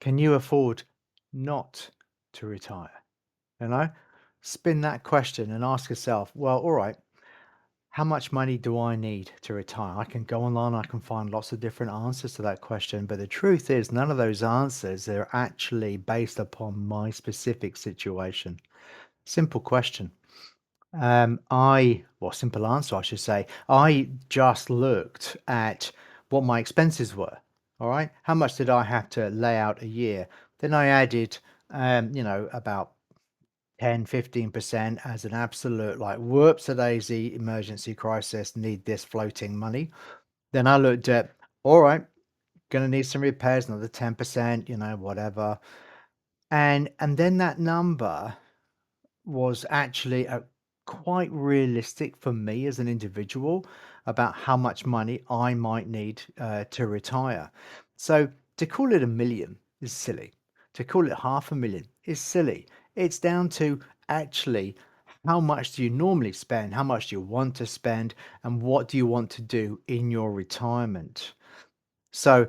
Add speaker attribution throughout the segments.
Speaker 1: Can you afford not to retire? You know, spin that question and ask yourself, well, all right, how much money do I need to retire? I can go online, I can find lots of different answers to that question. But the truth is, none of those answers are actually based upon my specific situation. Simple question. Simple answer, I should say. I just looked at what my expenses were. All right. How much did I have to lay out a year? Then I added, about 10, 15% as an absolute like whoops a daisy emergency crisis, need this floating money. Then I looked at, all right, gonna need some repairs, another 10%, whatever. And then that number was actually quite realistic for me as an individual about how much money I might need to retire. So to call it a million is silly. To call it 500,000 is silly. It's down to actually how much do you normally spend, how much do you want to spend, and what do you want to do in your retirement. So,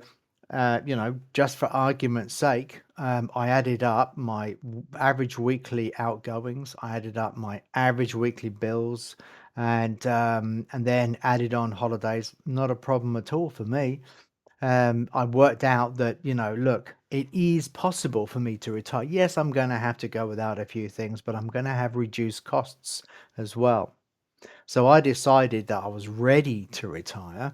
Speaker 1: just for argument's sake, I added up my average weekly outgoings. I added up my average weekly bills, and then added on holidays. Not a problem at all for me. I worked out that look, it is possible for me to retire. Yes, I'm going to have to go without a few things, but I'm going to have reduced costs as well. So I decided that I was ready to retire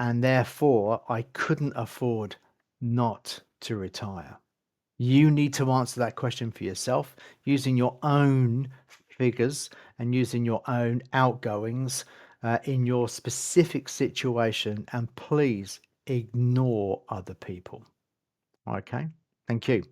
Speaker 1: and therefore I couldn't afford not to retire. You need to answer that question for yourself using your own figures and using your own outgoings in your specific situation. And please ignore other people. Okay. Thank you.